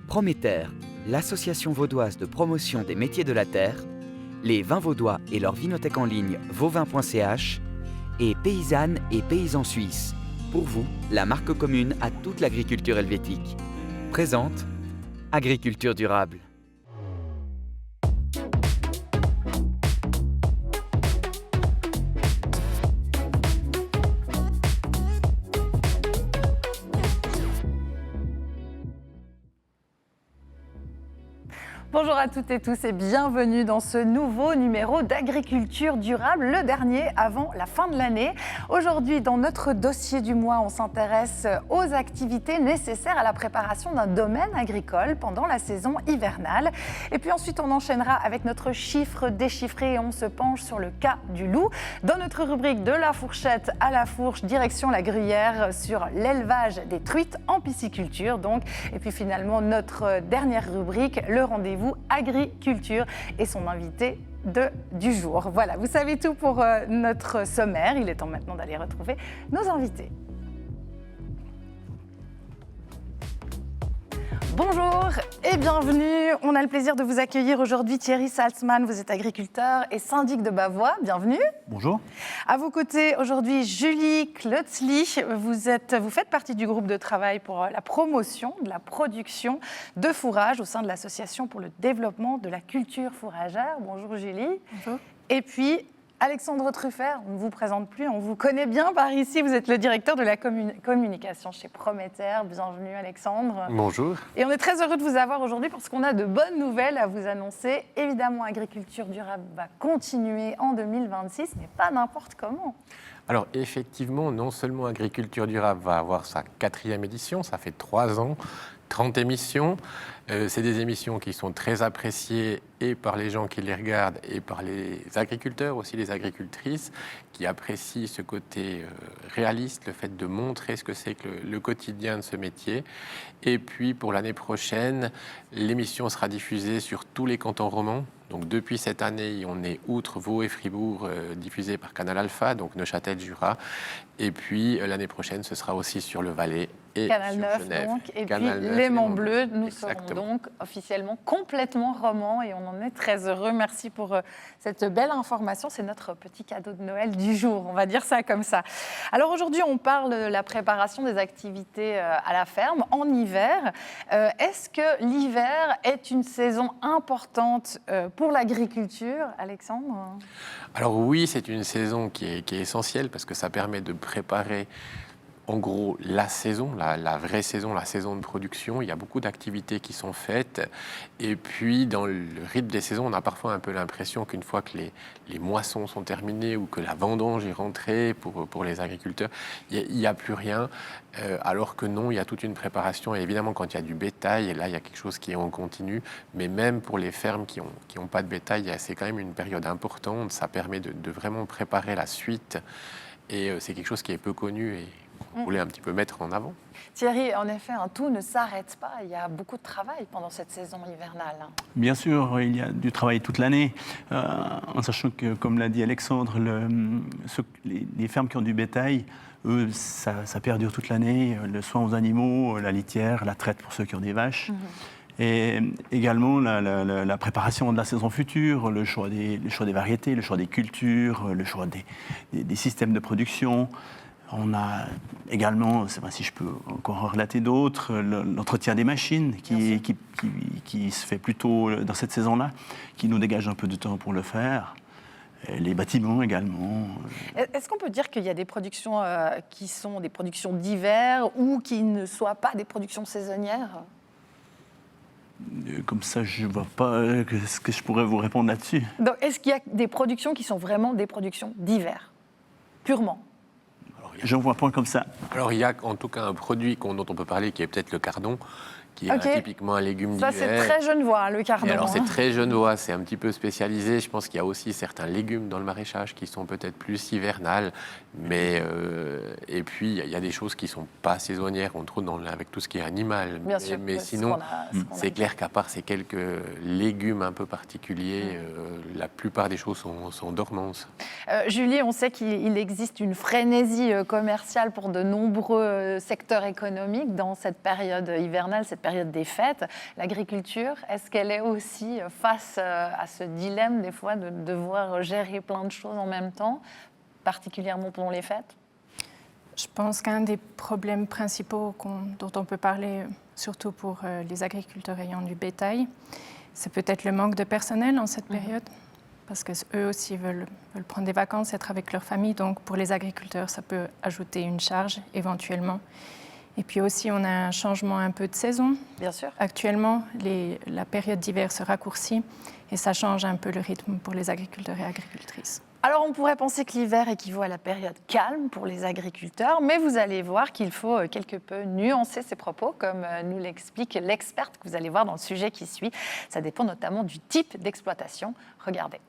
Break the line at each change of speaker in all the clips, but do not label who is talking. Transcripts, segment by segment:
Prométer, l'association vaudoise de promotion des métiers de la terre, les vins vaudois et leur vinothèque en ligne vauvin.ch et Paysannes et Paysans Suisses. Pour vous, la marque commune à toute l'agriculture helvétique. Présente Agriculture durable.
Bonjour à toutes et tous et bienvenue dans ce nouveau numéro d'Agriculture durable, le dernier avant la fin de l'année. Aujourd'hui, dans notre dossier du mois, on s'intéresse aux activités nécessaires à la préparation d'un domaine agricole pendant la saison hivernale. Et puis ensuite, on enchaînera avec notre chiffre déchiffré et on se penche sur le cas du loup. Dans notre rubrique de la fourchette à la fourche, direction la Gruyère sur l'élevage des truites en pisciculture. Donc. Et puis finalement, notre dernière rubrique, le rendez-vous agriculture et son invité du jour. Voilà, vous savez tout pour notre sommaire. Il est temps maintenant d'aller retrouver nos invités. Bonjour et bienvenue. On a le plaisir de vous accueillir aujourd'hui. Thierry Salzman, vous êtes agriculteur et syndic de Bavois. Bienvenue.
Bonjour.
À vos côtés aujourd'hui, Julie Klotzli. Vous faites partie du groupe de travail pour la promotion de la production de fourrage au sein de l'Association pour le développement de la culture fourragère. Bonjour Julie.
Bonjour.
Et puis Alexandre Truffert, on ne vous présente plus, on vous connaît bien par ici. Vous êtes le directeur de la communication chez Prométer. Bienvenue Alexandre.
Bonjour.
Et on est très heureux de vous avoir aujourd'hui parce qu'on a de bonnes nouvelles à vous annoncer. Évidemment, Agriculture durable va continuer en 2026, mais pas n'importe comment.
Alors effectivement, non seulement Agriculture durable va avoir sa 4e édition, ça fait 3 ans, 30 émissions. C'est des émissions qui sont très appréciées et par les gens qui les regardent et par les agriculteurs, aussi les agricultrices, qui apprécient ce côté réaliste, le fait de montrer ce que c'est que le quotidien de ce métier. Et puis pour l'année prochaine, l'émission sera diffusée sur tous les cantons romans. Donc depuis cette année, on est outre Vaud et Fribourg, diffusé par Canal Alpha, donc Neuchâtel, Jura. Et puis l'année prochaine, ce sera aussi sur le Valais et
Canal
sur
9
Genève.
donc, et
Canal
puis
9
Les Monts Bleus, nous
Exactement.
serons donc officiellement complètement romans et on en est très heureux. Merci pour cette belle information, c'est notre petit cadeau de Noël du jour, on va dire ça comme ça. Alors aujourd'hui, on parle de la préparation des activités à la ferme en hiver. Est-ce que l'hiver est une saison importante pour l'agriculture, Alexandre ?
Alors oui, c'est une saison qui est essentielle parce que ça permet de préparer en gros la saison, la vraie saison, la saison de production. Il y a beaucoup d'activités qui sont faites. Et puis dans le rythme des saisons, on a parfois un peu l'impression qu'une fois que les moissons sont terminées ou que la vendange est rentrée pour les agriculteurs, il n'y a plus rien. Alors que non, il y a toute une préparation. Et évidemment, quand il y a du bétail, et là, il y a quelque chose qui est en continu. Mais même pour les fermes qui ont pas de bétail, c'est quand même une période importante. Ça permet de vraiment préparer la suite. Et c'est quelque chose qui est peu connu et qu'on voulait un petit peu mettre en avant.
Thierry, en effet, tout ne s'arrête pas. Il y a beaucoup de travail pendant cette saison hivernale.
Bien sûr, il y a du travail toute l'année, en sachant que, comme l'a dit Alexandre, les fermes qui ont du bétail, eux, ça perdure toute l'année. Le soin aux animaux, la litière, la traite pour ceux qui ont des vaches. Et également la préparation de la saison future, le choix des variétés, le choix des cultures, le choix des systèmes de production. On a également, c'est vrai, si je peux encore relater d'autres, l'entretien des machines qui se fait plutôt dans cette saison-là, qui nous dégage un peu de temps pour le faire. Et les bâtiments également.
Est-ce qu'on peut dire qu'il y a des productions qui sont des productions d'hiver ou qui ne soient pas des productions saisonnières ?
Comme ça, je ne vois pas ce que je pourrais vous répondre là-dessus.
Donc, est-ce qu'il y a des productions qui sont vraiment des productions d'hiver, purement ?
J'en vois point comme ça.
Alors il y a en tout cas un produit dont on peut parler qui est peut-être le cardon, qui est typiquement un légume d'hiver.
Ça, c'est très genevois, le cardon.
Et alors, c'est très genevois, c'est un petit peu spécialisé. Je pense qu'il y a aussi certains légumes dans le maraîchage qui sont peut-être plus hivernales. Mais, et puis, il y a des choses qui ne sont pas saisonnières, on trouve avec tout ce qui est animal.
Bien sûr,
mais sinon, c'est clair qu'à part ces quelques légumes un peu particuliers, la plupart des choses sont dormantes.
Julie, on sait qu'il existe une frénésie commerciale pour de nombreux secteurs économiques dans cette période hivernale, cette période des fêtes. L'agriculture, est-ce qu'elle est aussi face à ce dilemme des fois de devoir gérer plein de choses en même temps, particulièrement pendant les fêtes?
Je pense qu'un des problèmes principaux dont on peut parler, surtout pour les agriculteurs ayant du bétail, c'est peut-être le manque de personnel en cette période, parce qu'eux aussi veulent prendre des vacances, être avec leur famille. Donc pour les agriculteurs, ça peut ajouter une charge éventuellement. Et puis aussi, on a un changement un peu de saison.
Bien sûr.
Actuellement, la période d'hiver se raccourcit et ça change un peu le rythme pour les agriculteurs et agricultrices.
Alors, on pourrait penser que l'hiver équivaut à la période calme pour les agriculteurs, mais vous allez voir qu'il faut quelque peu nuancer ces propos, comme nous l'explique l'experte que vous allez voir dans le sujet qui suit. Ça dépend notamment du type d'exploitation. Regardez.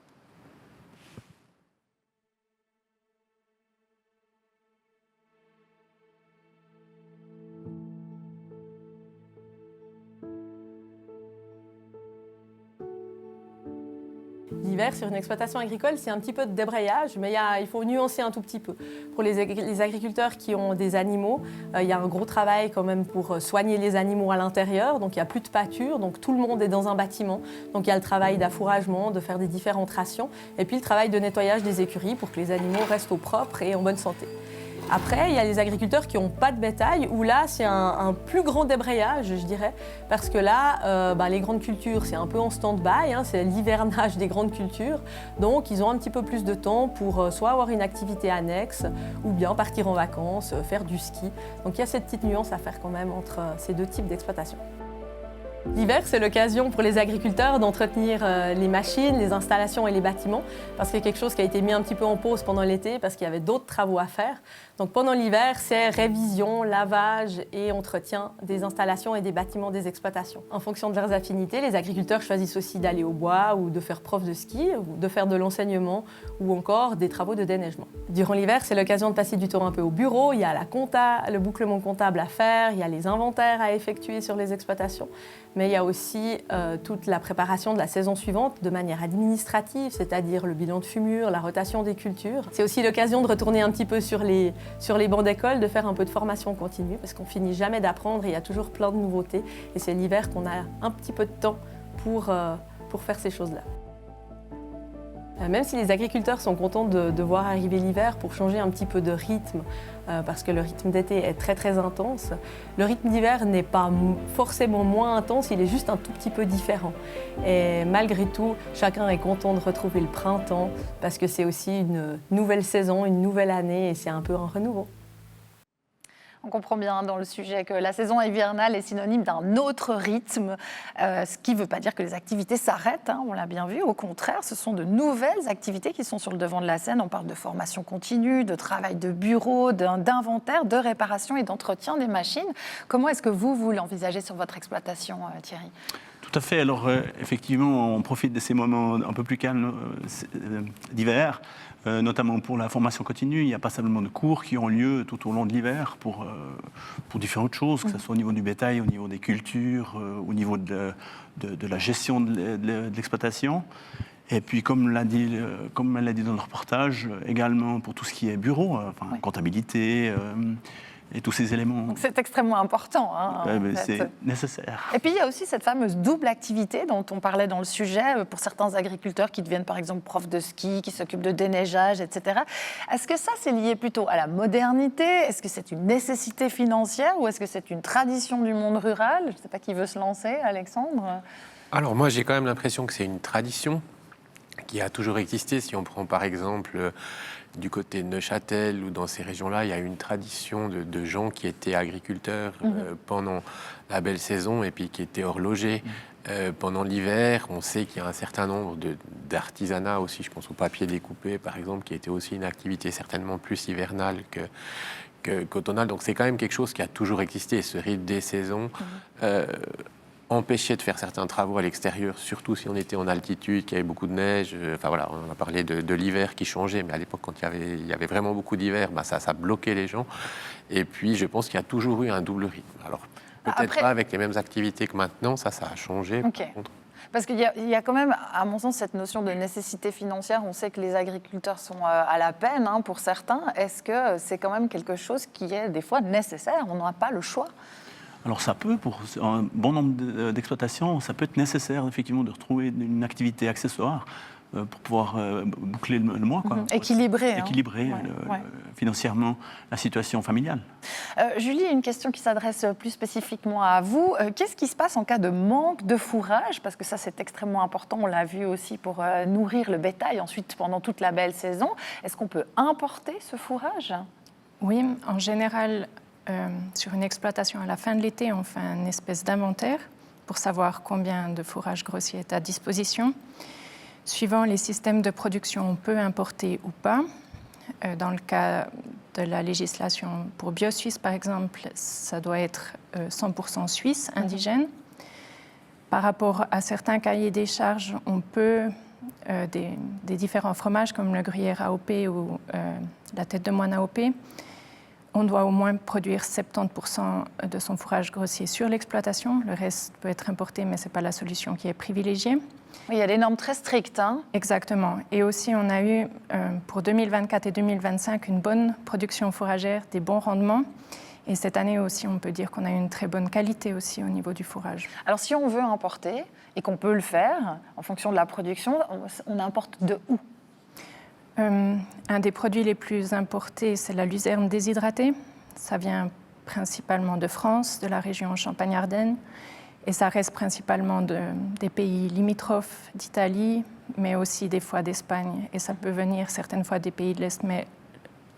L'hiver, sur une exploitation agricole, c'est un petit peu de débrayage, mais il faut nuancer un tout petit peu. Pour les agriculteurs qui ont des animaux, il y a un gros travail quand même pour soigner les animaux à l'intérieur, donc il n'y a plus de pâture, donc tout le monde est dans un bâtiment. Donc il y a le travail d'affouragement, de faire des différentes rations, et puis le travail de nettoyage des écuries pour que les animaux restent au propre et en bonne santé. Après, il y a les agriculteurs qui n'ont pas de bétail, où là, c'est un plus grand débrayage, je dirais, parce que là, les grandes cultures, c'est un peu en stand-by, c'est l'hivernage des grandes cultures, donc ils ont un petit peu plus de temps pour soit avoir une activité annexe, ou bien partir en vacances, faire du ski. Donc il y a cette petite nuance à faire quand même entre ces deux types d'exploitation. L'hiver, c'est l'occasion pour les agriculteurs d'entretenir les machines, les installations et les bâtiments, parce qu'il y a quelque chose qui a été mis un petit peu en pause pendant l'été, parce qu'il y avait d'autres travaux à faire. Donc pendant l'hiver, c'est révision, lavage et entretien des installations et des bâtiments des exploitations. En fonction de leurs affinités, les agriculteurs choisissent aussi d'aller au bois ou de faire prof de ski, ou de faire de l'enseignement ou encore des travaux de déneigement. Durant l'hiver, c'est l'occasion de passer du temps un peu au bureau. Il y a la compta, le bouclement comptable à faire, il y a les inventaires à effectuer sur les exploitations. Mais il y a aussi toute la préparation de la saison suivante de manière administrative, c'est-à-dire le bilan de fumure, la rotation des cultures. C'est aussi l'occasion de retourner un petit peu sur les bancs d'école, de faire un peu de formation continue, parce qu'on finit jamais d'apprendre et il y a toujours plein de nouveautés. Et c'est l'hiver qu'on a un petit peu de temps pour faire ces choses-là. Même si les agriculteurs sont contents de voir arriver l'hiver pour changer un petit peu de rythme, parce que le rythme d'été est très très intense, le rythme d'hiver n'est pas forcément moins intense, il est juste un tout petit peu différent. Et malgré tout, chacun est content de retrouver le printemps, parce que c'est aussi une nouvelle saison, une nouvelle année, et c'est un peu un renouveau.
On comprend bien dans le sujet que la saison hivernale est synonyme d'un autre rythme, ce qui ne veut pas dire que les activités s'arrêtent, on l'a bien vu. Au contraire, ce sont de nouvelles activités qui sont sur le devant de la scène. On parle de formation continue, de travail de bureau, d'inventaire, de réparation et d'entretien des machines. Comment est-ce que vous l'envisagez sur votre exploitation, Thierry ?
Tout à fait. Alors, effectivement, on profite de ces moments un peu plus calmes d'hiver, notamment pour la formation continue. Il y a passablement de cours qui ont lieu tout au long de l'hiver pour différentes choses, que ce soit au niveau du bétail, au niveau des cultures, au niveau de la gestion de l'exploitation. Et puis, comme elle l'a dit dans le reportage, également pour tout ce qui est bureau, comptabilité, et tous ces éléments.
Donc c'est extrêmement important.
C'est nécessaire.
Et puis il y a aussi cette fameuse double activité dont on parlait dans le sujet, pour certains agriculteurs qui deviennent par exemple profs de ski, qui s'occupent de déneigeage, etc. Est-ce que ça c'est lié plutôt à la modernité ? Est-ce que c'est une nécessité financière ou est-ce que c'est une tradition du monde rural ? Je ne sais pas qui veut se lancer, Alexandre ?
Alors moi j'ai quand même l'impression que c'est une tradition qui a toujours existé. Si on prend par exemple du côté de Neuchâtel ou dans ces régions-là, il y a une tradition de gens qui étaient agriculteurs pendant la belle saison et puis qui étaient horlogers pendant l'hiver. On sait qu'il y a un certain nombre d'artisanats aussi, je pense au papier découpé par exemple, qui était aussi une activité certainement plus hivernale qu'automnale. Donc c'est quand même quelque chose qui a toujours existé, ce rythme des saisons. Empêcher de faire certains travaux à l'extérieur, surtout si on était en altitude, qu'il y avait beaucoup de neige. Enfin voilà, on a parlé de l'hiver qui changeait, mais à l'époque, quand il y avait vraiment beaucoup d'hiver, ça bloquait les gens. Et puis, je pense qu'il y a toujours eu un double rythme. Alors, peut-être pas avec les mêmes activités que maintenant, ça a changé.
Okay. Par contre. Parce qu'il y a quand même, à mon sens, cette notion de nécessité financière. On sait que les agriculteurs sont à la peine pour certains. Est-ce que c'est quand même quelque chose qui est des fois nécessaire ? On n'a pas le choix ?
Alors ça peut, pour un bon nombre d'exploitations, ça peut être nécessaire effectivement de retrouver une activité accessoire pour pouvoir boucler le mois. Quoi.
Équilibrer.
Équilibrer financièrement la situation familiale.
Julie, une question qui s'adresse plus spécifiquement à vous. Qu'est-ce qui se passe en cas de manque de fourrage? Parce que ça, c'est extrêmement important. On l'a vu aussi pour nourrir le bétail ensuite pendant toute la belle saison. Est-ce qu'on peut importer ce fourrage?
Oui, en général, sur une exploitation à la fin de l'été, on fait une espèce d'inventaire pour savoir combien de fourrage grossier est à disposition. Suivant les systèmes de production, on peut importer ou pas. Dans le cas de la législation pour BioSuisse, par exemple, ça doit être 100% suisse, indigène. Par rapport à certains cahiers des charges, on peut, des différents fromages comme le gruyère AOP ou la tête de moine AOP, on doit au moins produire 70% de son fourrage grossier sur l'exploitation. Le reste peut être importé, mais ce n'est pas la solution qui est privilégiée.
Oui, il y a des normes très strictes.
Exactement. Et aussi, on a eu pour 2024 et 2025 une bonne production fourragère, des bons rendements. Et cette année aussi, on peut dire qu'on a une très bonne qualité aussi au niveau du fourrage.
Alors, si on veut importer et qu'on peut le faire en fonction de la production, on importe de où?
Un des produits les plus importés, c'est la luzerne déshydratée. Ça vient principalement de France, de la région Champagne-Ardenne. Et ça reste principalement des pays limitrophes d'Italie, mais aussi des fois d'Espagne. Et ça peut venir certaines fois des pays de l'Est, mais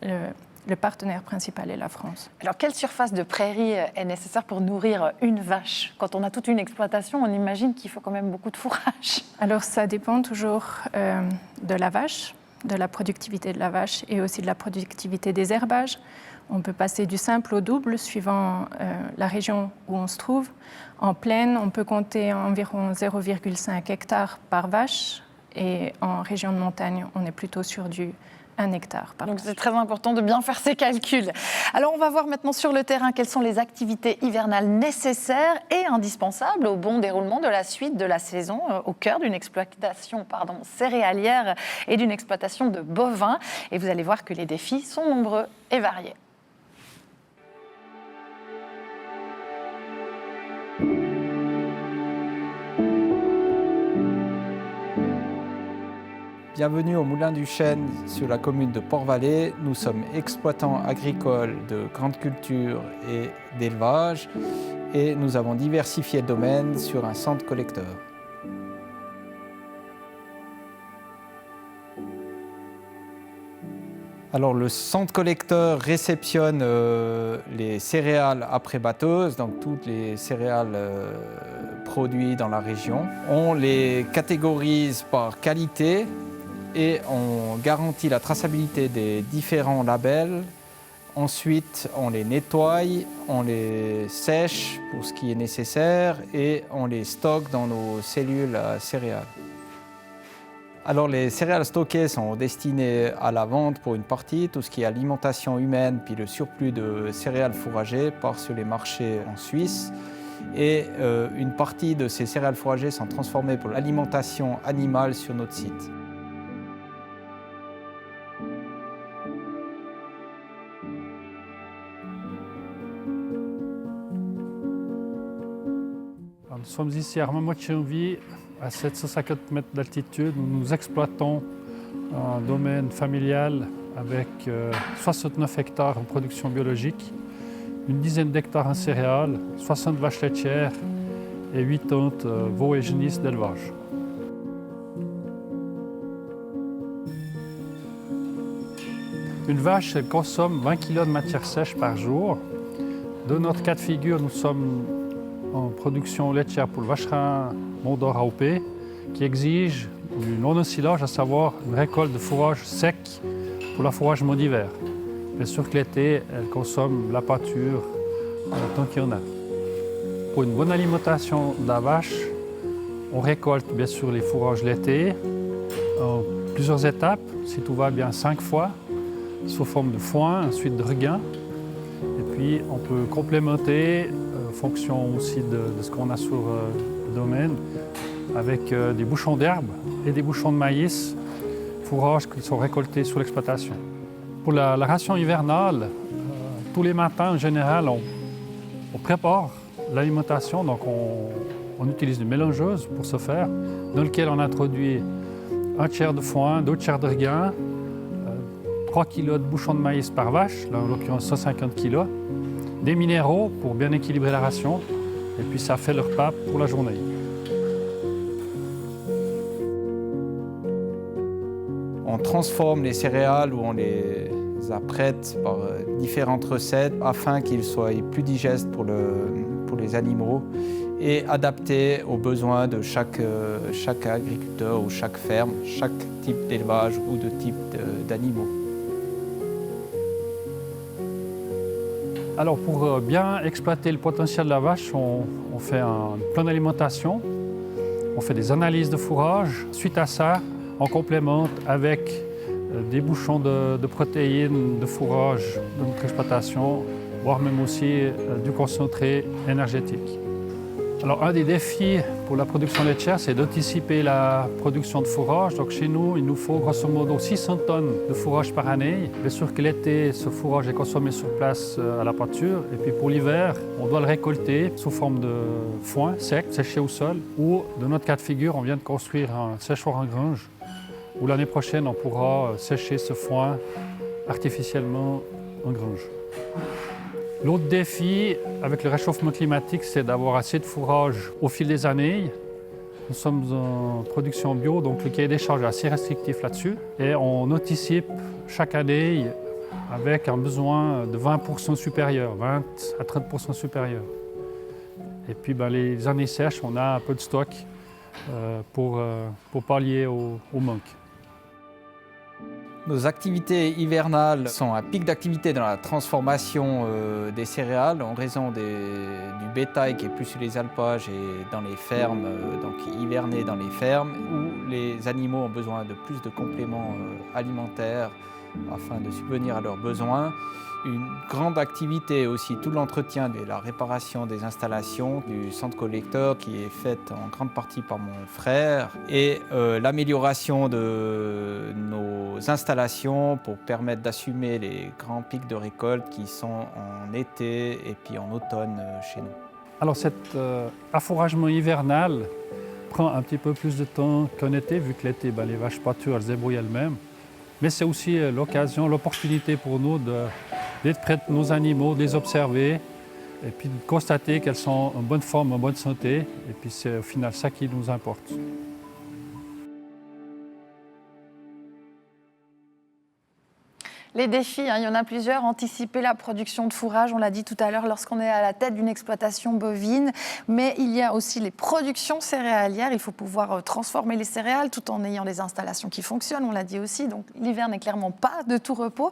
le partenaire principal est la France.
Alors, quelle surface de prairie est nécessaire pour nourrir une vache? Quand on a toute une exploitation, on imagine qu'il faut quand même beaucoup de fourrage.
Alors, ça dépend toujours de la vache, de la productivité de la vache et aussi de la productivité des herbages. On peut passer du simple au double suivant la région où on se trouve. En plaine, on peut compter environ 0,5 hectares par vache et en région de montagne, on est plutôt sur du 1 hectare par vache.
Donc c'est très important de bien faire ces calculs. Alors on va voir maintenant sur le terrain quelles sont les activités hivernales nécessaires et indispensables au bon déroulement de la suite de la saison au cœur d'une exploitation céréalière et d'une exploitation de bovins. Et vous allez voir que les défis sont nombreux et variés.
Bienvenue au Moulin du Chêne sur la commune de Port-Vallée. Nous sommes exploitants agricoles de grande culture et d'élevage et nous avons diversifié le domaine sur un centre collecteur. Alors le centre collecteur réceptionne les céréales après batteuse, donc toutes les céréales produites dans la région. On les catégorise par qualité et on garantit la traçabilité des différents labels. Ensuite, on les nettoie, on les sèche pour ce qui est nécessaire et on les stocke dans nos cellules à céréales. Alors les céréales stockées sont destinées à la vente pour une partie, tout ce qui est alimentation humaine, puis le surplus de céréales fourragées part sur les marchés en Suisse. Et une partie de ces céréales fourragées sont transformées pour l'alimentation animale sur notre site.
Nous sommes ici à Armand-Moitchenville, à 750 mètres d'altitude. Nous exploitons un domaine familial avec 69 hectares en production biologique, une dizaine d'hectares en céréales, 60 vaches laitières et 80 veaux et génisses d'élevage. Une vache elle consomme 20 kg de matière sèche par jour. Dans notre cas de figure, nous sommes en production laitière pour le vacherin Mondor AOP qui exige du non-ensilage, à savoir une récolte de fourrage sec pour l'affouragement d'hiver. Bien sûr que l'été, elle consomme la pâture tant qu'il y en a. Pour une bonne alimentation de la vache, on récolte bien sûr les fourrages l'été en plusieurs étapes, si tout va bien 5 fois, sous forme de foin, ensuite de regain. Et puis on peut complémenter en fonction aussi de ce qu'on a sur le domaine avec des bouchons d'herbe et des bouchons de maïs, fourrages qui sont récoltés sur l'exploitation. Pour la ration hivernale, tous les matins en général, on prépare l'alimentation, donc on utilise une mélangeuse pour ce faire, dans laquelle on introduit 1 tiers de foin, 2 tiers de regain, 3 kg de bouchons de maïs par vache, là en l'occurrence 150 kg, des minéraux pour bien équilibrer la ration, et puis ça fait le repas pour la journée.
On transforme les céréales ou on les apprête par différentes recettes afin qu'ils soient plus digestes pour les animaux et adaptés aux besoins de chaque agriculteur ou chaque ferme, chaque type d'élevage ou de type d'animaux.
Alors pour bien exploiter le potentiel de la vache, on fait un plan d'alimentation, on fait des analyses de fourrage. Suite à ça, on complémente avec des bouchons de protéines de fourrage de notre exploitation, voire même aussi du concentré énergétique. Alors un des défis pour la production laitière, c'est d'anticiper la production de fourrage. Donc chez nous, il nous faut grosso modo 600 tonnes de fourrage par année. Bien sûr que l'été, ce fourrage est consommé sur place à la pâture. Et puis pour l'hiver, on doit le récolter sous forme de foin sec, séché au sol. Ou, dans notre cas de figure, on vient de construire un séchoir en grange où l'année prochaine, on pourra sécher ce foin artificiellement en grange. L'autre défi avec le réchauffement climatique, c'est d'avoir assez de fourrage au fil des années. Nous sommes en production bio, donc le cahier des charges est assez restrictif là-dessus. Et on anticipe chaque année avec un besoin de 20% supérieur, 20 à 30% supérieur. Et puis les années sèches, on a un peu de stock pour pallier au manque.
Nos activités hivernales sont un pic d'activité dans la transformation des céréales en raison du bétail qui est plus sur les alpages et dans les fermes, donc hiverné dans les fermes, où les animaux ont besoin de plus de compléments alimentaires afin de subvenir à leurs besoins. Une grande activité aussi, tout l'entretien et la réparation des installations du centre collecteur qui est faite en grande partie par mon frère et l'amélioration de nos installations pour permettre d'assumer les grands pics de récolte qui sont en été et puis en automne chez nous.
Alors cet affouragement hivernal prend un petit peu plus de temps qu'en été, vu que l'été, les vaches pâturent, elles se débrouillent elles-mêmes. Mais c'est aussi l'occasion, l'opportunité pour nous d'être près de nos animaux, de les observer et puis de constater qu'elles sont en bonne forme, en bonne santé. Et puis c'est au final ça qui nous importe.
Les défis, il y en a plusieurs. Anticiper la production de fourrage, on l'a dit tout à l'heure, lorsqu'on est à la tête d'une exploitation bovine. Mais il y a aussi les productions céréalières. Il faut pouvoir transformer les céréales tout en ayant des installations qui fonctionnent, on l'a dit aussi. Donc l'hiver n'est clairement pas de tout repos.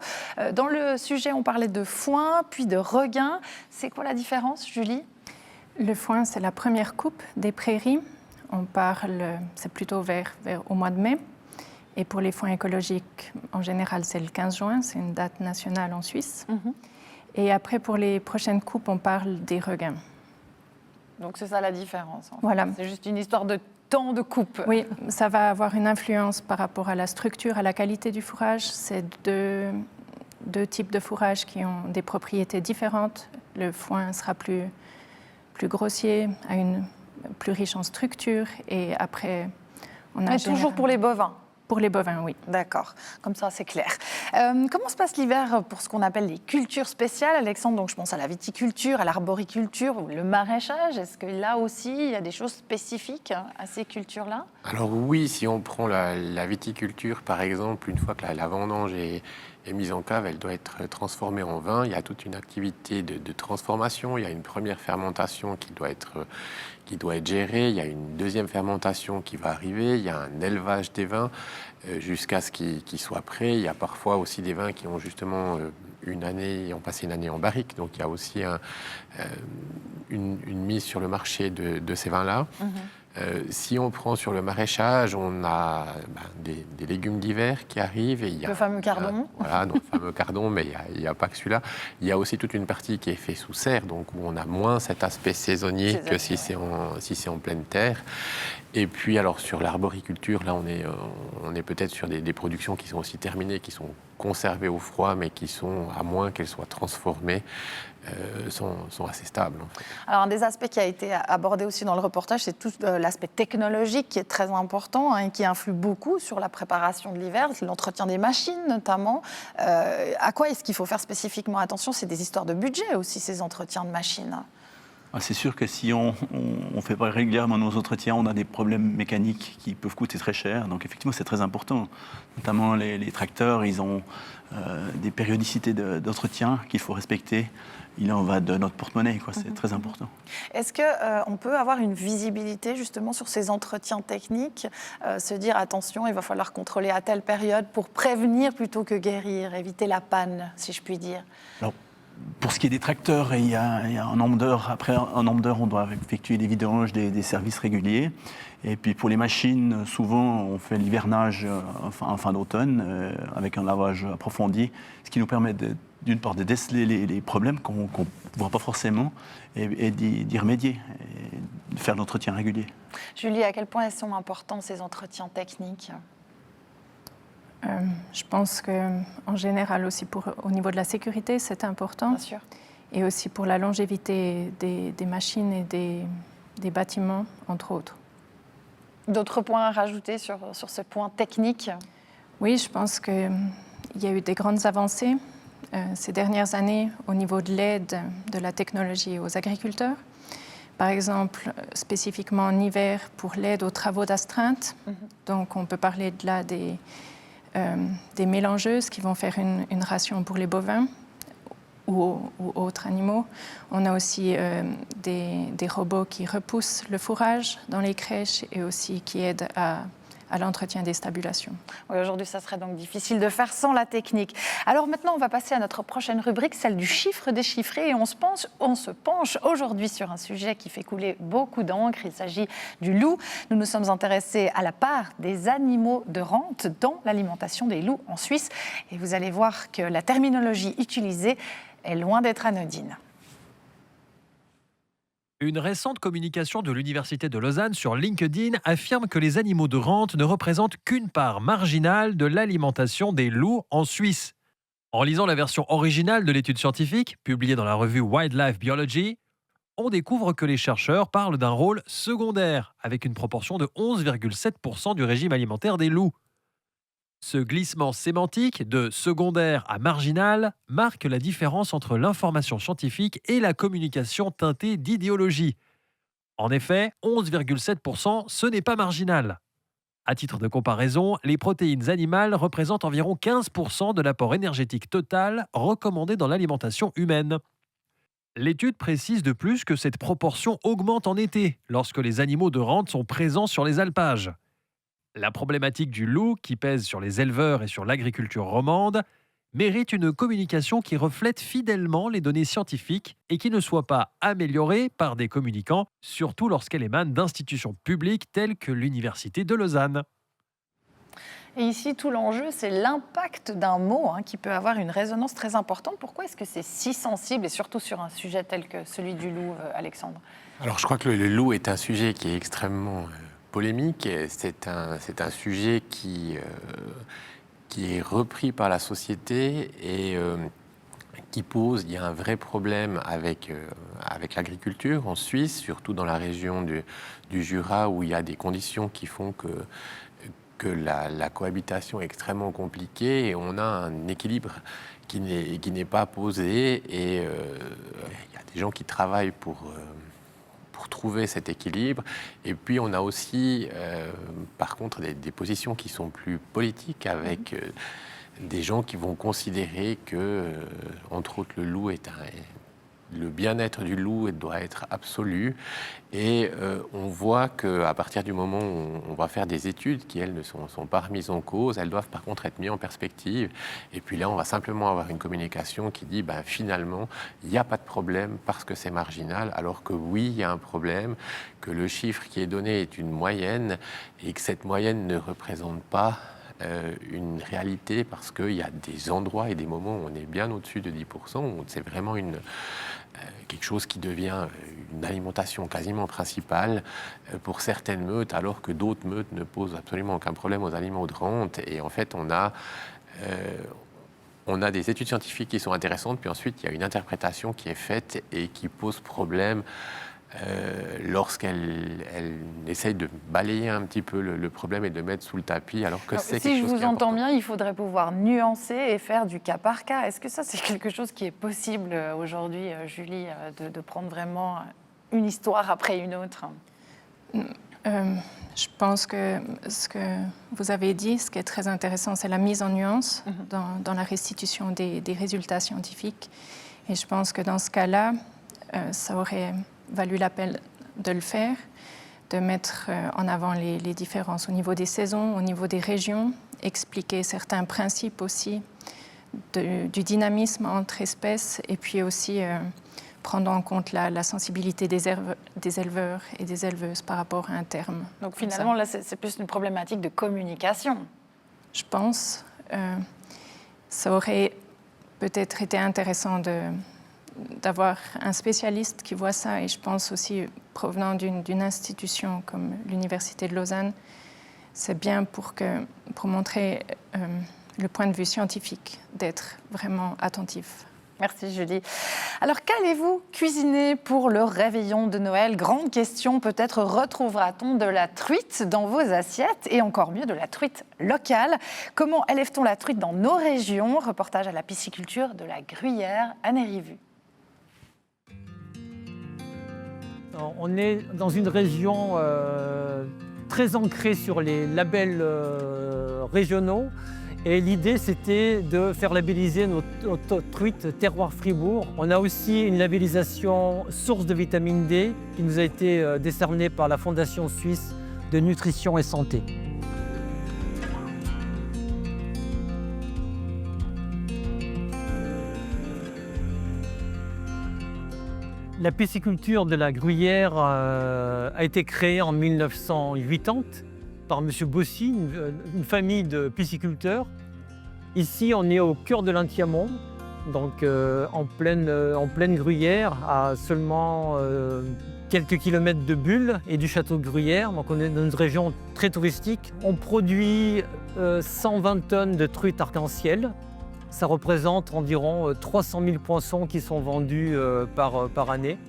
Dans le sujet, on parlait de foin, puis de regain. C'est quoi la différence, Julie ?
Le foin, c'est la première coupe des prairies. On parle, c'est plutôt vers au mois de mai. Et pour les foins écologiques, en général, c'est le 15 juin, c'est une date nationale en Suisse. Et après, pour les prochaines coupes, on parle des regains.
Donc c'est ça la différence.
Voilà.
C'est juste une histoire de temps de coupe.
Oui, ça va avoir une influence par rapport à la structure, à la qualité du fourrage. C'est deux types de fourrage qui ont des propriétés différentes. Le foin sera plus grossier, a une plus riche en structure. Et après, on a...
Mais toujours pour les bovins.
Pour les bovins, oui.
D'accord, comme ça c'est clair. Comment se passe l'hiver pour ce qu'on appelle les cultures spéciales, Alexandre? Donc je pense à la viticulture, à l'arboriculture ou le maraîchage. Est-ce que là aussi il y a des choses spécifiques à ces cultures-là?
Alors oui, si on prend la viticulture par exemple, une fois que la vendange est mise en cave, elle doit être transformée en vin. Il y a toute une activité de transformation. Il y a une première fermentation qui doit être gérée. Il y a une deuxième fermentation qui va arriver. Il y a un élevage des vins jusqu'à ce qu'ils soient prêts. Il y a parfois aussi des vins qui ont justement ont passé une année en barrique. Donc il y a aussi une mise sur le marché de ces vins-là. Si on prend sur le maraîchage, on a des légumes d'hiver qui arrivent. Et il y a,
le fameux cardon.
Voilà, donc le fameux cardon, mais il n'y a pas que celui-là. Il y a aussi toute une partie qui est faite sous serre, donc où on a moins cet aspect saisonnier que si c'est en pleine terre. Et puis alors sur l'arboriculture, là on est peut-être sur des productions qui sont aussi terminées, qui sont conservées au froid, mais qui sont, à moins qu'elles soient transformées, sont assez stables. En fait.
Alors, un des aspects qui a été abordé aussi dans le reportage, c'est tout l'aspect technologique qui est très important et qui influe beaucoup sur la préparation de l'hiver, l'entretien des machines notamment. À quoi est-ce qu'il faut faire spécifiquement attention? C'est des histoires de budget aussi, ces entretiens de machines.
C'est sûr que si on ne fait pas régulièrement nos entretiens, on a des problèmes mécaniques qui peuvent coûter très cher. Donc effectivement, c'est très important. Notamment les tracteurs, ils ont des périodicités d'entretien qu'il faut respecter. Il en va de notre porte-monnaie, quoi. C'est très important.
Est-ce qu'on peut avoir une visibilité justement sur ces entretiens techniques, se dire attention, il va falloir contrôler à telle période pour prévenir plutôt que guérir, éviter la panne, si je puis dire?
Alors, pour ce qui est des tracteurs, il y a un nombre d'heures. Après un nombre d'heures, on doit effectuer des vidanges, des services réguliers. Et puis pour les machines, souvent, on fait l'hivernage en fin d'automne avec un lavage approfondi, ce qui nous permet d'une part de déceler les problèmes qu'on ne voit pas forcément et d'y remédier, et de faire l'entretien régulier.
Julie, à quel point elles sont importants ces entretiens techniques?
Je pense qu'en général aussi au niveau de la sécurité, c'est important.
Bien sûr.
Et aussi pour la longévité des machines et des bâtiments, entre autres.
D'autres points à rajouter sur ce point technique?
Oui, je pense qu'il y a eu des grandes avancées ces dernières années au niveau de l'aide de la technologie aux agriculteurs. Par exemple, spécifiquement en hiver, pour l'aide aux travaux d'astreinte. Donc, on peut parler de là des mélangeuses qui vont faire une ration pour les bovins ou autres animaux. On a aussi des robots qui repoussent le fourrage dans les crèches et aussi qui aident à l'entretien des stabulations.
Oui, aujourd'hui, ça serait donc difficile de faire sans la technique. Alors maintenant, on va passer à notre prochaine rubrique, celle du chiffre déchiffré. Et on se penche aujourd'hui sur un sujet qui fait couler beaucoup d'encre. Il s'agit du loup. Nous nous sommes intéressés à la part des animaux de rente dans l'alimentation des loups en Suisse. Et vous allez voir que la terminologie utilisée est loin d'être anodine.
Une récente communication de l'Université de Lausanne sur LinkedIn affirme que les animaux de rente ne représentent qu'une part marginale de l'alimentation des loups en Suisse. En lisant la version originale de l'étude scientifique, publiée dans la revue Wildlife Biology, on découvre que les chercheurs parlent d'un rôle secondaire, avec une proportion de 11,7% du régime alimentaire des loups. Ce glissement sémantique de secondaire à marginal marque la différence entre l'information scientifique et la communication teintée d'idéologie. En effet, 11,7%, ce n'est pas marginal. À titre de comparaison, les protéines animales représentent environ 15% de l'apport énergétique total recommandé dans l'alimentation humaine. L'étude précise de plus que cette proportion augmente en été, lorsque les animaux de rente sont présents sur les alpages. La problématique du loup, qui pèse sur les éleveurs et sur l'agriculture romande, mérite une communication qui reflète fidèlement les données scientifiques et qui ne soit pas améliorée par des communicants, surtout lorsqu'elle émane d'institutions publiques telles que l'Université de Lausanne.
Et ici, tout l'enjeu, c'est l'impact d'un mot qui peut avoir une résonance très importante. Pourquoi est-ce que c'est si sensible, et surtout sur un sujet tel que celui du loup, Alexandre?
Alors, je crois que le loup est un sujet qui est extrêmement polémique. C'est un sujet qui est repris par la société et qui pose, il y a un vrai problème avec l'agriculture en Suisse, surtout dans la région du Jura, où il y a des conditions qui font que la cohabitation est extrêmement compliquée et on a un équilibre qui n'est pas posé et il y a des gens qui travaillent pour trouver cet équilibre. Et puis on a aussi, par contre, des positions qui sont plus politiques avec des gens qui vont considérer que, entre autres, le bien-être du loup doit être absolu. Et on voit qu'à partir du moment où on va faire des études qui, elles, ne sont pas remises en cause, elles doivent par contre être mises en perspective. Et puis là, on va simplement avoir une communication qui dit, finalement, il n'y a pas de problème parce que c'est marginal, alors que oui, il y a un problème, que le chiffre qui est donné est une moyenne et que cette moyenne ne représente pas une réalité parce qu'il y a des endroits et des moments où on est bien au-dessus de 10%, où c'est vraiment quelque chose qui devient une alimentation quasiment principale pour certaines meutes, alors que d'autres meutes ne posent absolument aucun problème aux aliments de rente. Et en fait, on a on a des études scientifiques qui sont intéressantes, puis ensuite il y a une interprétation qui est faite et qui pose problème lorsqu'elle essaye de balayer un petit peu le problème et de mettre sous le tapis, alors que c'est quelque chose qui est
Si je vous entends
important.
bien, il faudrait pouvoir nuancer et faire du cas par cas. Est-ce que ça, c'est quelque chose qui est possible aujourd'hui, Julie, de prendre vraiment une histoire après une autre?
Je pense que ce que vous avez dit, ce qui est très intéressant, c'est la mise en nuance dans la restitution des résultats scientifiques. Et je pense que dans ce cas-là, ça aurait valu la peine de le faire, de mettre en avant les différences au niveau des saisons, au niveau des régions, expliquer certains principes aussi du dynamisme entre espèces et puis aussi prendre en compte la sensibilité des éleveurs et des éleveuses par rapport à un terme.
Donc finalement, là, c'est plus une problématique de communication.
Je pense ça aurait peut-être été intéressant d'avoir un spécialiste qui voit ça, et je pense aussi provenant d'une institution comme l'Université de Lausanne, c'est bien pour montrer le point de vue scientifique, d'être vraiment attentif.
Merci Julie. Alors qu'allez-vous cuisiner pour le réveillon de Noël? Grande question, peut-être retrouvera-t-on de la truite dans vos assiettes et encore mieux de la truite locale. Comment élève-t-on la truite dans nos régions? Reportage à la pisciculture de la Gruyère à Nérivu.
On est dans une région très ancrée sur les labels régionaux. Et l'idée, c'était de faire labelliser notre truite Terroir Fribourg. On a aussi une labellisation source de vitamine D qui nous a été décernée par la Fondation suisse de nutrition et santé. La pisciculture de la Gruyère a été créée en 1980 par M. Bossy, une famille de pisciculteurs. Ici, on est au cœur de l'Antiamont, donc en pleine Gruyère, à seulement quelques kilomètres de Bulle et du château de Gruyère. Donc on est dans une région très touristique. On produit 120 tonnes de truites arc-en-ciel. Ça représente environ 300 000 poissons qui sont vendus par année.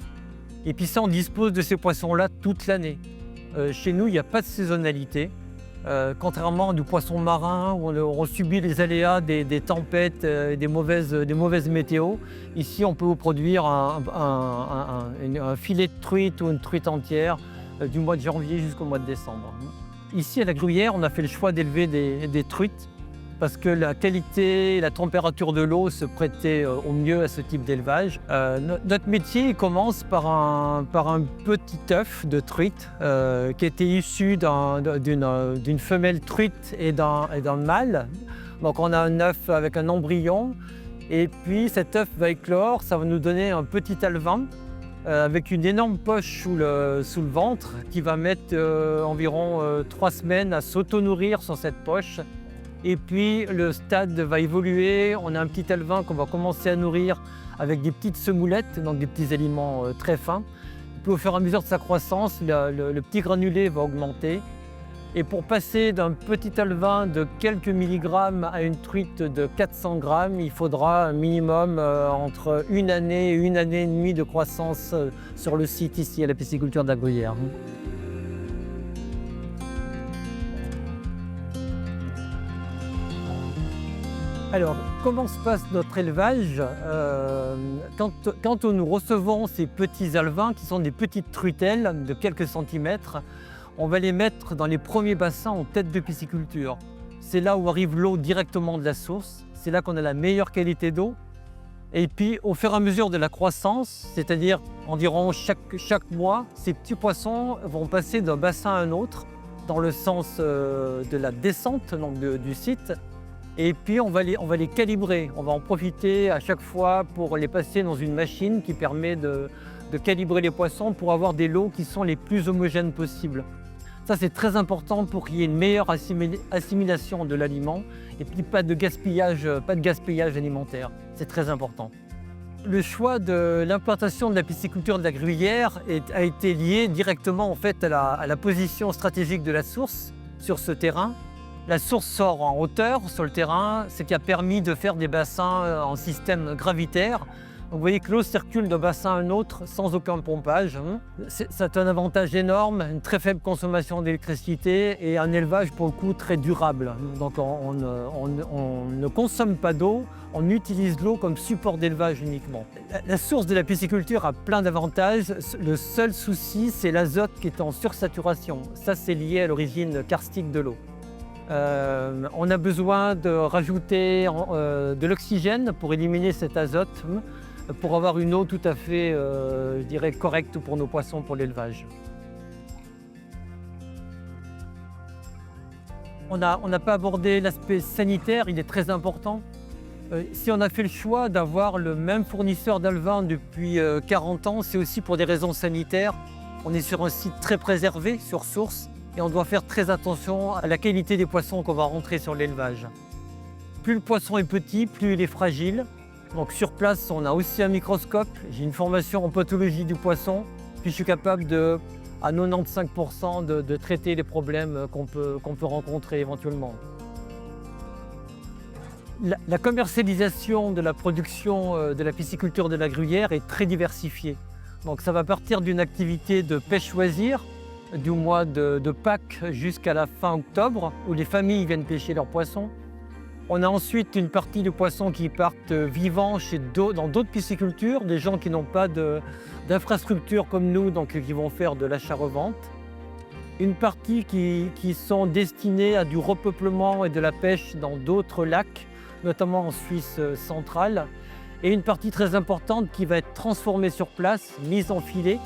Et puis ça, on dispose de ces poissons-là toute l'année. Chez nous, il n'y a pas de saisonnalité. Contrairement à du poisson marin où on subit les aléas des tempêtes, des mauvaises météos, ici on peut vous produire un filet de truite ou une truite entière du mois de janvier jusqu'au mois de décembre. Ici à la Gruyère, on a fait le choix d'élever des truites parce que la qualité et la température de l'eau se prêtaient au mieux à ce type d'élevage. Notre métier commence par un petit œuf de truite qui était issu d'une femelle truite et d'un mâle. Donc on a un œuf avec un embryon et puis cet œuf va éclore, ça va nous donner un petit alevin avec une énorme poche sous le ventre qui va mettre environ 3 semaines à s'auto-nourrir sur cette poche. Et puis le stade va évoluer, on a un petit alevin qu'on va commencer à nourrir avec des petites semoulettes, donc des petits aliments très fins. Et puis au fur et à mesure de sa croissance, le petit granulé va augmenter. Et pour passer d'un petit alevin de quelques milligrammes à une truite de 400 grammes, il faudra un minimum entre 1 année et 1 année et demie de croissance sur le site ici à la pisciculture de la Gruyère. Alors, comment se passe notre élevage? Quand nous recevons ces petits alevins, qui sont des petites truitelles de quelques centimètres, on va les mettre dans les premiers bassins en tête de pisciculture. C'est là où arrive l'eau directement de la source, c'est là qu'on a la meilleure qualité d'eau. Et puis, au fur et à mesure de la croissance, c'est-à-dire environ chaque mois, ces petits poissons vont passer d'un bassin à un autre, dans le sens de la descente donc du site. Et puis on va les calibrer, on va en profiter à chaque fois pour les passer dans une machine qui permet de calibrer les poissons pour avoir des lots qui sont les plus homogènes possibles. Ça c'est très important pour qu'il y ait une meilleure assimilation de l'aliment et puis pas de gaspillage alimentaire, c'est très important. Le choix de l'implantation de la pisciculture de la Gruyère a été lié directement en fait à la position stratégique de la source sur ce terrain. La source sort en hauteur sur le terrain, ce qui a permis de faire des bassins en système gravitaire. Donc vous voyez que l'eau circule d'un bassin à un autre sans aucun pompage. C'est un avantage énorme, une très faible consommation d'électricité et un élevage pour le coup très durable. Donc on ne consomme pas d'eau, on utilise l'eau comme support d'élevage uniquement. La source de la pisciculture a plein d'avantages. Le seul souci, c'est l'azote qui est en sursaturation. Ça, c'est lié à l'origine karstique de l'eau. On a besoin de rajouter de l'oxygène pour éliminer cet azote, pour avoir une eau tout à fait, je dirais, correcte pour nos poissons, pour l'élevage. On n'a pas abordé l'aspect sanitaire, il est très important. Si on a fait le choix d'avoir le même fournisseur d'alevins depuis 40 ans, c'est aussi pour des raisons sanitaires. On est sur un site très préservé, sur source, et on doit faire très attention à la qualité des poissons qu'on va rentrer sur l'élevage. Plus le poisson est petit, plus il est fragile. Donc sur place, on a aussi un microscope. J'ai une formation en pathologie du poisson, puis je suis capable à 95% de traiter les problèmes qu'on peut rencontrer éventuellement. La commercialisation de la production de la pisciculture de la gruyère est très diversifiée. Donc ça va partir d'une activité de pêche loisir, du mois de Pâques jusqu'à la fin octobre, où les familles viennent pêcher leurs poissons. On a ensuite une partie de poissons qui partent vivants dans d'autres piscicultures, des gens qui n'ont pas d'infrastructure comme nous, donc qui vont faire de l'achat-revente. Une partie qui sont destinées à du repeuplement et de la pêche dans d'autres lacs, notamment en Suisse centrale. Et une partie très importante qui va être transformée sur place, mise en filet,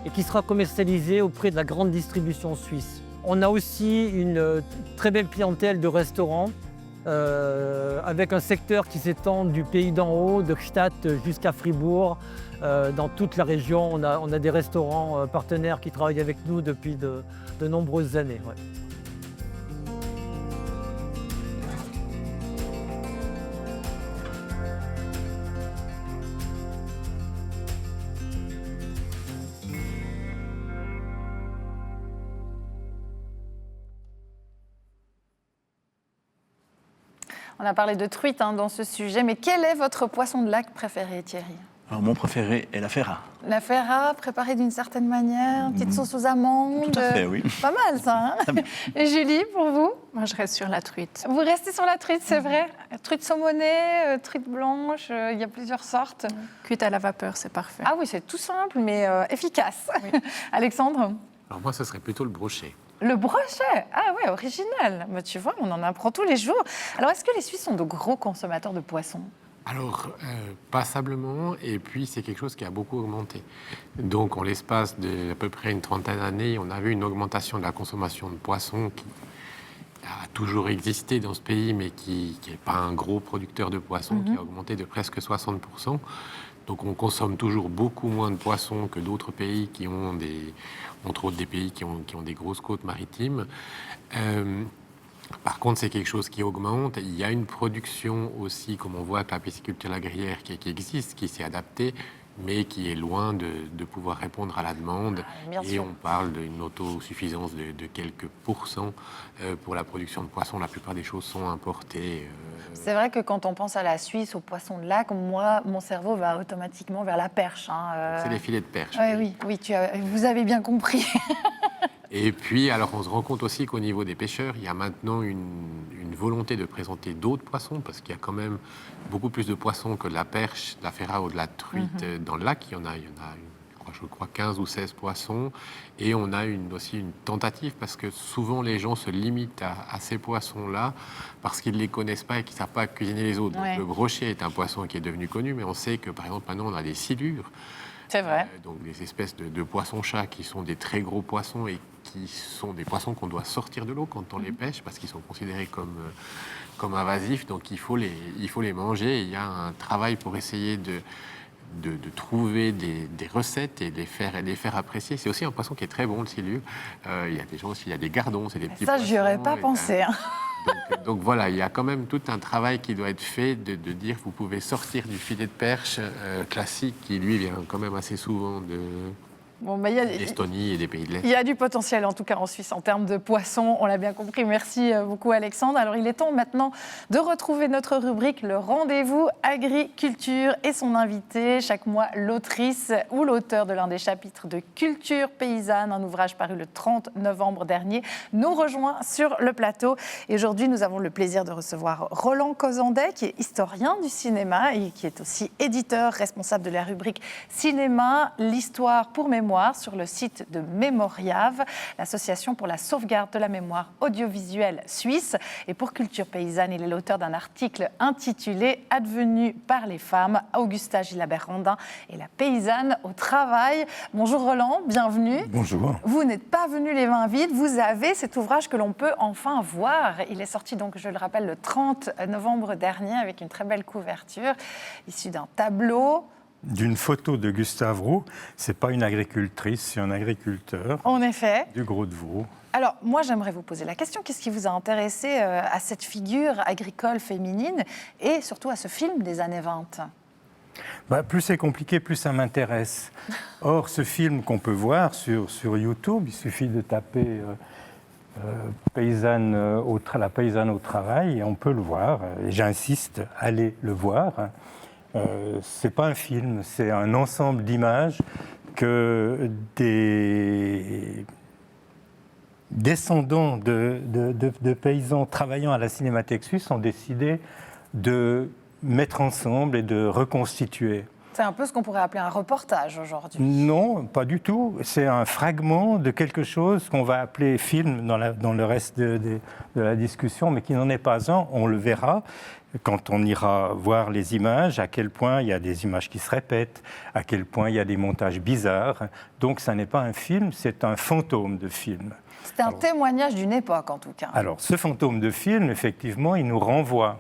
et qui sera commercialisée auprès de la grande distribution suisse. On a aussi une très belle clientèle de restaurants, avec un secteur qui s'étend du pays d'en haut, de Gstaad jusqu'à Fribourg. Dans toute la région, on a des restaurants partenaires qui travaillent avec nous depuis de nombreuses années. Ouais.
On a parlé de truite dans ce sujet, mais quel est votre poisson de lac préféré, Thierry?
Alors, mon préféré est la ferra.
La ferra, préparée d'une certaine manière, une petite sauce aux amandes.
Tout à fait, oui.
Pas mal, ça. Et Julie, pour vous?
Moi, je reste sur la truite.
Vous restez sur la truite, c'est vrai? Truite saumonée, truite blanche, il y a plusieurs sortes.
Cuite à la vapeur, c'est parfait.
Ah oui, c'est tout simple, mais efficace. Oui. Alexandre?
Alors moi, ce serait plutôt le brochet.
Le brochet? Ah ouais, original. Mais tu vois, on en apprend tous les jours. Alors, est-ce que les Suisses sont de gros consommateurs de poissons?
Alors, passablement, et puis c'est quelque chose qui a beaucoup augmenté. Donc, en l'espace d'à peu près une trentaine d'années, on a vu une augmentation de la consommation de poissons qui a toujours existé dans ce pays, mais qui n'est pas un gros producteur de poissons, qui a augmenté de presque 60%. Donc, on consomme toujours beaucoup moins de poissons que d'autres pays qui ont entre autres des pays qui ont des grosses côtes maritimes. Par contre, c'est quelque chose qui augmente. Il y a une production aussi, comme on voit avec la pisciculture de la gruyère, qui existe, qui s'est adaptée, mais qui est loin de pouvoir répondre à la demande. Et on parle d'une autosuffisance de quelques pourcents pour la production de poissons. La plupart des choses sont importées.
C'est vrai que quand on pense à la Suisse, aux poissons de lac, moi, mon cerveau va automatiquement vers la perche.
C'est les filets de perche.
Oui, vous avez bien compris.
Et puis, alors, on se rend compte aussi qu'au niveau des pêcheurs, il y a maintenant une volonté de présenter d'autres poissons, parce qu'il y a quand même beaucoup plus de poissons que de la perche, de la ferra ou de la truite dans le lac. Il y en a je crois 15 ou 16 poissons. Et on a aussi une tentative, parce que souvent les gens se limitent à ces poissons-là, parce qu'ils ne les connaissent pas et qu'ils ne savent pas cuisiner les autres.
Ouais.
Donc, le brochet est un poisson qui est devenu connu, mais on sait que, par exemple, maintenant, on a des silures.
C'est vrai.
Donc des espèces de poissons-chats qui sont des très gros poissons et qui sont des poissons qu'on doit sortir de l'eau quand on les pêche, parce qu'ils sont considérés comme invasifs. Donc il faut les manger. Et il y a un travail pour essayer de trouver des recettes et de les faire apprécier. C'est aussi un poisson qui est très bon, le silure. Il y a des gens aussi, il y a des gardons, c'est des petits poissons.
Ça, j'y aurais pas pensé.
Donc voilà, il y a quand même tout un travail qui doit être fait de dire que vous pouvez sortir du filet de perche classique qui, lui, vient quand même assez souvent
Bon,
L'Estonie et des pays de l'Est.
Il y a du potentiel, en tout cas en Suisse, en termes de poissons, on l'a bien compris. Merci beaucoup, Alexandre. Alors, il est temps maintenant de retrouver notre rubrique, le rendez-vous agriculture et son invité. Chaque mois, l'autrice ou l'auteur de l'un des chapitres de Culture paysanne, un ouvrage paru le 30 novembre dernier, nous rejoint sur le plateau. Et aujourd'hui, nous avons le plaisir de recevoir Roland Cozandet, qui est historien du cinéma et qui est aussi éditeur, responsable de la rubrique Cinéma, l'histoire pour mémoire, sur le site de Mémoriave, l'association pour la sauvegarde de la mémoire audiovisuelle suisse. Et pour Culture paysanne, il est l'auteur d'un article intitulé « Advenue par les femmes, Augusta Gilabert-Randin et la paysanne au travail ». Bonjour Roland, bienvenue.
Bonjour.
Vous n'êtes pas venu les mains vides, vous avez cet ouvrage que l'on peut enfin voir. Il est sorti donc, je le rappelle, le 30 novembre dernier avec une très belle couverture issue d'un tableau.
D'une photo de Gustave Roux, c'est pas une agricultrice, c'est un agriculteur.
En effet.
Du Gros de Vaud.
Alors, moi, j'aimerais vous poser la question. Qu'est-ce qui vous a intéressé à cette figure agricole féminine et surtout à ce film des années 20 ?
Plus c'est compliqué, plus ça m'intéresse. Or, ce film qu'on peut voir sur YouTube, il suffit de taper la paysanne au travail et on peut le voir. Et j'insiste, allez le voir. C'est pas un film, c'est un ensemble d'images que des descendants de paysans travaillant à la Cinémathèque suisse ont décidé de mettre ensemble et de reconstituer.
C'est un peu ce qu'on pourrait appeler un reportage aujourd'hui.
Non, pas du tout. C'est un fragment de quelque chose qu'on va appeler film dans le reste de la discussion, mais qui n'en est pas un. On le verra quand on ira voir les images, à quel point il y a des images qui se répètent, à quel point il y a des montages bizarres. Donc ça n'est pas un film, c'est un fantôme de film.
C'est un témoignage d'une époque, en tout cas.
Alors, ce fantôme de film, effectivement, il nous renvoie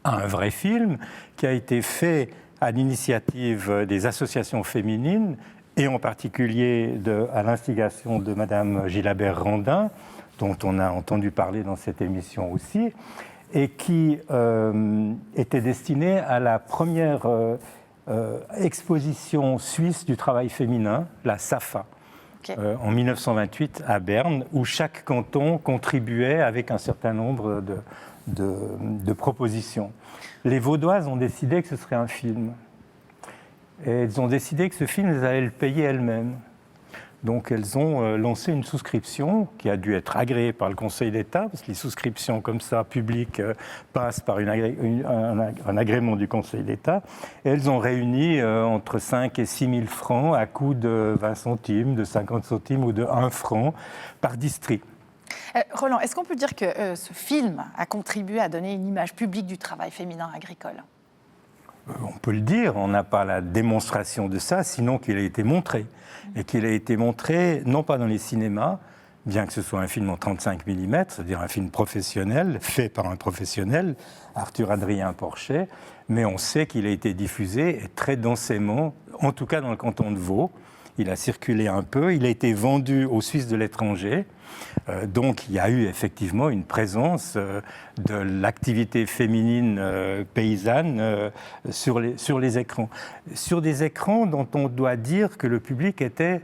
à un vrai film qui a été fait à l'initiative des associations féminines et en particulier à l'instigation de Madame Gilabert-Randin, dont on a entendu parler dans cette émission aussi, et qui était destiné à la première exposition suisse du travail féminin, la SAFA, en 1928 à Berne, où chaque canton contribuait avec un certain nombre de propositions. Les Vaudoises ont décidé que ce serait un film. Et elles ont décidé que ce film, elles allaient le payer elles-mêmes. Donc elles ont lancé une souscription qui a dû être agréée par le Conseil d'État, parce que les souscriptions comme ça, publiques, passent par un agrément du Conseil d'État. Et elles ont réuni entre 5 et 6 000 francs à coût de 20 centimes, de 50 centimes ou de 1 franc par district.
Roland, est-ce qu'on peut dire que ce film a contribué à donner une image publique du travail féminin agricole ?
On peut le dire, on n'a pas la démonstration de ça, sinon qu'il a été montré. Et qu'il a été montré, non pas dans les cinémas, bien que ce soit un film en 35 mm, c'est-à-dire un film professionnel, fait par un professionnel, Arthur-Adrien Porchet, mais on sait qu'il a été diffusé et très densément, en tout cas dans le canton de Vaud. Il a circulé un peu, il a été vendu aux Suisses de l'étranger. Donc il y a eu effectivement une présence de l'activité féminine paysanne sur les écrans. Sur des écrans dont on doit dire que le public était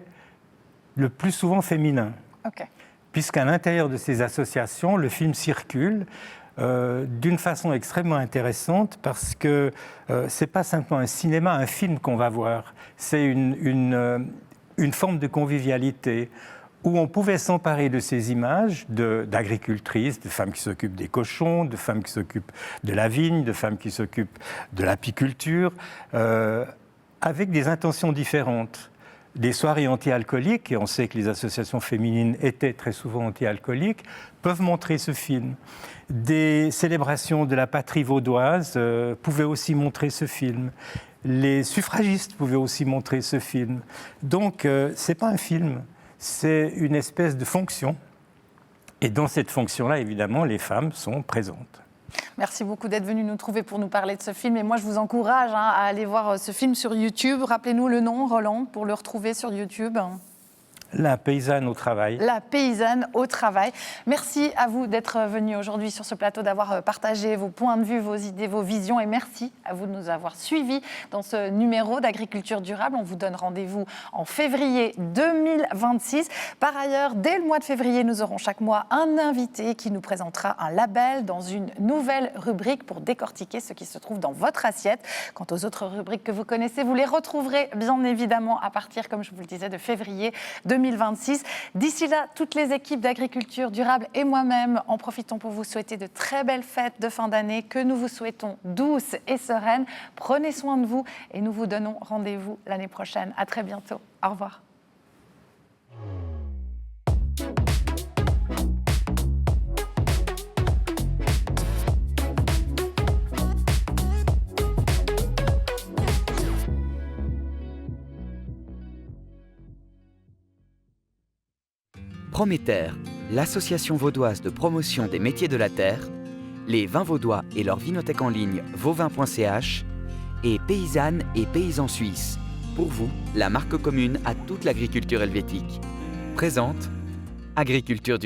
le plus souvent féminin.
Okay.
Puisqu'à l'intérieur de ces associations, le film circule d'une façon extrêmement intéressante parce que c'est pas simplement un cinéma, un film qu'on va voir. C'est une forme de convivialité où on pouvait s'emparer de ces images d'agricultrices, de femmes qui s'occupent des cochons, de femmes qui s'occupent de la vigne, de femmes qui s'occupent de l'apiculture, avec des intentions différentes. Des soirées anti-alcooliques, et on sait que les associations féminines étaient très souvent anti-alcooliques, peuvent montrer ce film. Des célébrations de la patrie vaudoise pouvaient aussi montrer ce film. Les suffragistes pouvaient aussi montrer ce film. Donc, ce n'est pas un film, c'est une espèce de fonction. Et dans cette fonction-là, évidemment, les femmes sont présentes.
Merci beaucoup d'être venu nous trouver pour nous parler de ce film. Et moi, je vous encourage à aller voir ce film sur YouTube. Rappelez-nous le nom, Roland, pour le retrouver sur YouTube.
La paysanne au travail.
La paysanne au travail. Merci à vous d'être venus aujourd'hui sur ce plateau, d'avoir partagé vos points de vue, vos idées, vos visions. Et merci à vous de nous avoir suivis dans ce numéro d'Agriculture durable. On vous donne rendez-vous en février 2026. Par ailleurs, dès le mois de février, nous aurons chaque mois un invité qui nous présentera un label dans une nouvelle rubrique pour décortiquer ce qui se trouve dans votre assiette. Quant aux autres rubriques que vous connaissez, vous les retrouverez bien évidemment à partir, comme je vous le disais, de février 2026. D'ici là, toutes les équipes d'Agriculture durable et moi-même en profitons pour vous souhaiter de très belles fêtes de fin d'année que nous vous souhaitons douces et sereines. Prenez soin de vous et nous vous donnons rendez-vous l'année prochaine. À très bientôt. Au revoir.
Prométer, l'association vaudoise de promotion des métiers de la terre, les vins vaudois et leur vinothèque en ligne vauvin.ch et Paysannes et paysans suisses. Pour vous, la marque commune à toute l'agriculture helvétique. Présente Agriculture durable.